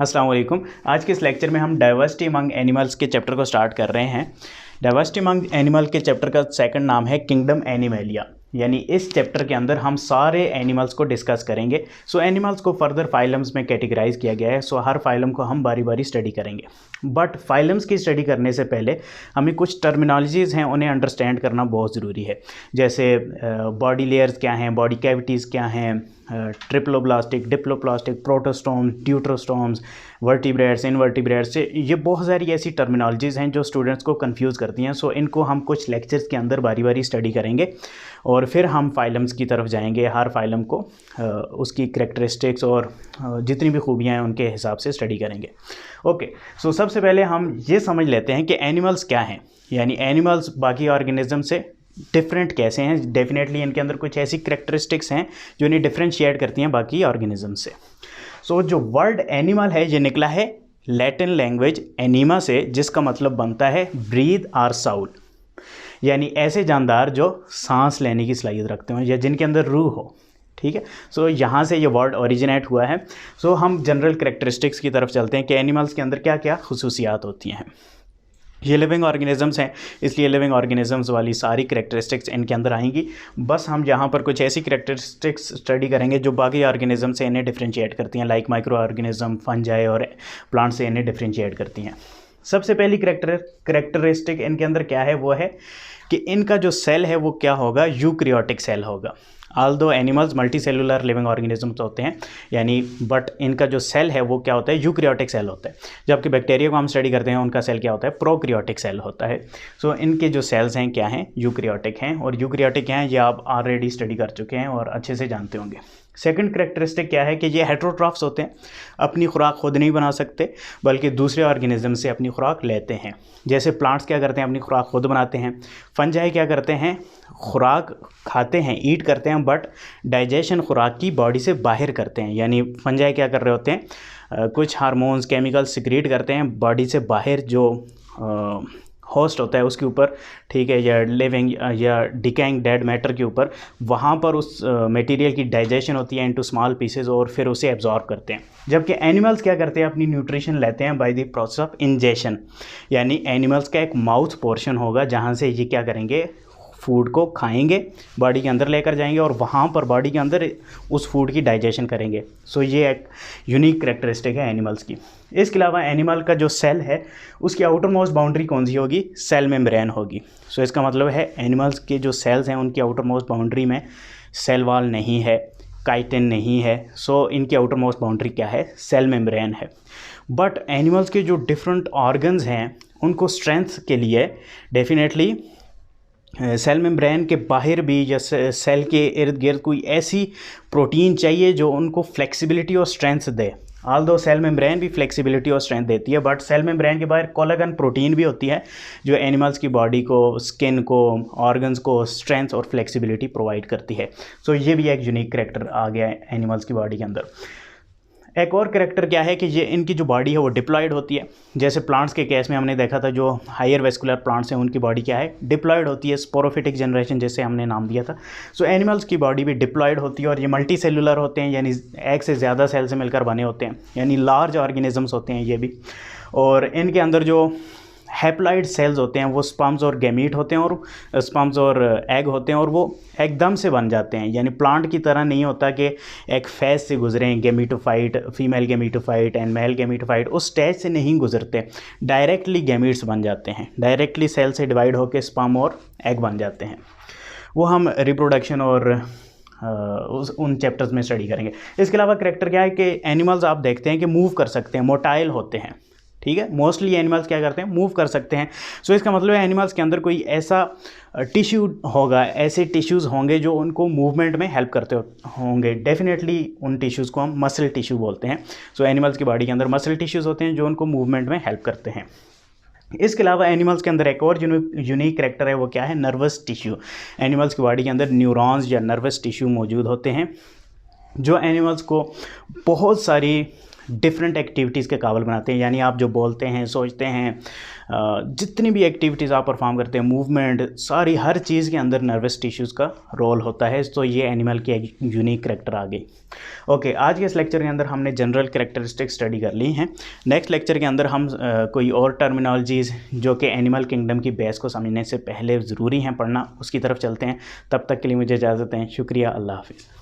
अस्सलाम वालेकुम। आज के इस लेक्चर में हम डाइवर्सिटी अमंग एनिमल्स के चैप्टर को स्टार्ट कर रहे हैं। डाइवर्सिटी अमंग एनिमल के चैप्टर का सेकंड नाम है किंगडम एनिमलिया, यानी इस चैप्टर के अंदर हम सारे एनिमल्स को डिस्कस करेंगे। सो एनिमल्स को फर्दर फाइलम्स में कैटेगराइज किया गया है। सो हर फाइलम को हम बारी बारी स्टडी करेंगे, बट फाइलम्स की स्टडी करने से पहले हमें कुछ टर्मिनोलॉजीज़ हैं उन्हें अंडरस्टैंड करना बहुत ज़रूरी है। जैसे बॉडी लेयर्स क्या हैं, बॉडी कैविटीज़ क्या हैं, triploblastic, diploblastic, protostomes, deuterostomes, vertebrates, invertebrates, ये बहुत सारी ऐसी टर्मिनोलॉजीज़ हैं जो स्टूडेंट्स को कंफ्यूज करती हैं। सो इनको हम कुछ लेक्चर्स के अंदर बारी बारी स्टडी करेंगे और फिर हम फाइलम्स की तरफ जाएंगे। हर फाइलम को उसकी करैक्टरिस्टिक्स और जितनी भी खूबियाँ हैं उनके हिसाब से स्टडी करेंगे। ओके, सो सबसे पहले हम ये समझ लेते हैं कि एनिमल्स क्या हैं, यानी एनिमल्स बाकी ऑर्गेनिज्म से डिफरेंट कैसे हैं। डेफिनेटली इनके अंदर कुछ ऐसी करैक्टरिस्टिक्स हैं जो इन्हें डिफरेंशिएट करती हैं बाकी ऑर्गेनिज्म से। सो जो वर्ड एनिमल है ये निकला है लैटिन लैंग्वेज एनिमा से, जिसका मतलब बनता है ब्रीथ और साउल, यानी ऐसे जानदार जो सांस लेने की सलाहियत रखते हो या जिनके अंदर रूह हो। ठीक है, सो यहाँ से ये वर्ड ओरिजिनेट हुआ है। सो हम जनरल करैक्टरिस्टिक्स की तरफ चलते हैं कि एनिमल्स के अंदर क्या क्या खुसूसियात होती हैं। ये लिविंग ऑर्गेनिजम्स हैं, इसलिए लिविंग ऑर्गेनिजम्स वाली सारी करैक्टरिस्टिक्स इनके अंदर आएंगी। बस हम यहाँ पर कुछ ऐसी करैक्टरिस्टिक्स स्टडी करेंगे जो बाकी ऑर्गेनिज्म से इन्हें डिफरेंशिएट करती हैं, लाइक माइक्रो ऑर्गेनिज्म, फंजाई और प्लांट से इन्हें डिफरेंशिएट करती हैं। सबसे पहली करैक्टरिस्टिक इनके अंदर क्या है, वो है कि इनका जो सेल है वो क्या होगा, यूकैरियोटिक सेल होगा। Although animals multi cellular living organisms होते हैं, यानी बट इनका जो सेल है वो क्या होता है, यूकैरियोटिक सेल होता है। जबकि बैक्टीरिया को हम स्टडी करते हैं उनका सेल क्या होता है, प्रोकैरियोटिक सेल होता है। सो इनके जो सेल्स हैं क्या हैं, यूकैरियोटिक हैं, और यूकैरियोटिक हैं ये आप ऑलरेडी स्टडी कर चुके हैं और अच्छे से जानते होंगे। सेकंड करैक्टरिस्टिक क्या है कि ये हेटेरोट्रॉफ्स होते हैं, अपनी खुराक खुद नहीं बना सकते बल्कि दूसरे ऑर्गेनिज्म से अपनी खुराक लेते हैं। जैसे प्लांट्स क्या करते हैं, अपनी खुराक खुद बनाते हैं। फंजाई क्या करते हैं, खुराक खाते हैं, ईट करते हैं, बट डाइजेशन खुराक की बॉडी से बाहर करते हैं। यानी फंजाई क्या कर रहे होते हैं, कुछ हार्मोन्स, केमिकल्स सिक्रीट करते हैं बॉडी से बाहर जो होस्ट होता है उसके ऊपर, ठीक है, या लिविंग या डिकैइंग डेड मैटर के ऊपर, वहाँ पर उस मटेरियल की डाइजेशन होती है इनटू स्मॉल पीसेस और फिर उसे एब्जॉर्ब करते हैं। जबकि एनिमल्स क्या करते हैं, अपनी न्यूट्रिशन लेते हैं by the process of ingestion, यानी एनिमल्स का एक माउथ पोर्शन होगा जहाँ से ये क्या करेंगे, फूड को खाएंगे, बॉडी के अंदर लेकर जाएंगे और वहाँ पर बॉडी के अंदर उस फूड की डाइजेशन करेंगे। सो ये एक यूनिक करैक्टरिस्टिक है एनिमल्स की। इसके अलावा एनिमल का जो सेल है उसकी आउटर मोस्ट बाउंड्री कौन सी होगी, सेल मेम्ब्रेन होगी। सो इसका मतलब है एनिमल्स के जो सेल्स हैं उनकी आउटर मोस्ट बाउंड्री में सेल वॉल नहीं है, काइटिन नहीं है। सो इनकी आउटर मोस्ट बाउंड्री क्या है, सेल मेम्ब्रेन है। बट एनिमल्स के जो डिफरेंट ऑर्गन्स हैं उनको स्ट्रेंथ के लिए डेफिनेटली सेल मेम्ब्रेन के बाहर भी या सेल के इर्द गिर्द कोई ऐसी प्रोटीन चाहिए जो उनको फ्लेक्सिबिलिटी और स्ट्रेंथ दे। ऑल्दो सेल मेम्ब्रेन भी फ्लेक्सिबिलिटी और स्ट्रेंथ देती है, बट सेल मेम्ब्रेन के बाहर कोलेजन प्रोटीन भी होती है जो एनिमल्स की बॉडी को, स्किन को, ऑर्गन्स को स्ट्रेंथ और फ्लेक्सिबिलिटी प्रोवाइड करती है। सो ये भी एक यूनिक करैक्टर आ गया है एनिमल्स की बॉडी के अंदर। एक और करैक्टर क्या है कि ये इनकी जो बॉडी है वो डिप्लॉयड होती है। जैसे प्लांट्स के केस में हमने देखा था, जो हायर वेस्कुलर प्लांट्स हैं उनकी बॉडी क्या है, डिप्लॉयड होती है, स्पोरोफिटिक जनरेशन जैसे हमने नाम दिया था। सो एनिमल्स की बॉडी भी डिप्लॉयड होती है और ये मल्टी सेलुलर होते हैं, यानी एक से ज़्यादा सेल से मिलकर बने होते हैं, यानी लार्ज ऑर्गेनिजम्स होते हैं ये भी। और इनके अंदर जो हैप्लॉइड सेल्स होते हैं वो स्पर्म्स और गैमीट होते हैं, और स्पर्म्स और एग होते हैं, और वो एकदम से बन जाते हैं। यानी प्लांट की तरह नहीं होता कि एक फेज से गुजरें, gametophyte, female gametophyte and male gametophyte, उस स्टेज से नहीं गुजरते, डायरेक्टली गैमीट्स बन जाते हैं, डायरेक्टली सेल से डिवाइड होकर स्पर्म और एग बन जाते हैं। वो हम रिप्रोडक्शन और उन चैप्टर्स में स्टडी करेंगे। इसके अलावा करैक्टर क्या है कि एनिमल्स आप देखते हैं कि मूव कर सकते हैं, मोटाइल होते हैं। ठीक है, मोस्टली एनिमल्स क्या करते हैं, मूव कर सकते हैं। सो इसका मतलब है एनिमल्स के अंदर कोई ऐसा टिश्यू होगा, ऐसे टिश्यूज़ होंगे जो उनको मूवमेंट में हेल्प करते होंगे। डेफिनेटली उन टिश्यूज़ को हम मसल टिश्यू बोलते हैं। सो एनिमल्स की बॉडी के अंदर मसल टिश्यूज़ होते हैं जो उनको मूवमेंट में हेल्प करते हैं। इसके अलावा एनिमल्स के अंदर एक और यूनिक करैक्टर है, वो क्या है, नर्वस टिश्यू। एनिमल्स की बॉडी के अंदर न्यूरॉन्स या नर्वस टिश्यू मौजूद होते हैं जो एनिमल्स को बहुत सारी डिफरेंट एक्टिविटीज़ के काबिल बनाते हैं। यानी आप जो बोलते हैं, सोचते हैं, जितनी भी एक्टिविटीज़ आप परफॉर्म करते हैं, मूवमेंट, सारी हर चीज़ के अंदर नर्वस टिश्यूज़ का रोल होता है। तो ये एनिमल की एक यूनिक करैक्टर आ गई। ओके, आज के इस लेक्चर के अंदर हमने जनरल कैरेक्टरिस्टिक स्टडी कर ली हैं। नेक्स्ट लेक्चर के अंदर हम कोई और टर्मिनोलॉजीज़ जो कि एनिमल किंगडम की बेस को समझने से पहले ज़रूरी हैं पढ़ना, उसकी तरफ चलते हैं। तब तक के लिए मुझे इजाज़त दें। शुक्रिया, अल्लाह हाफ़िज़।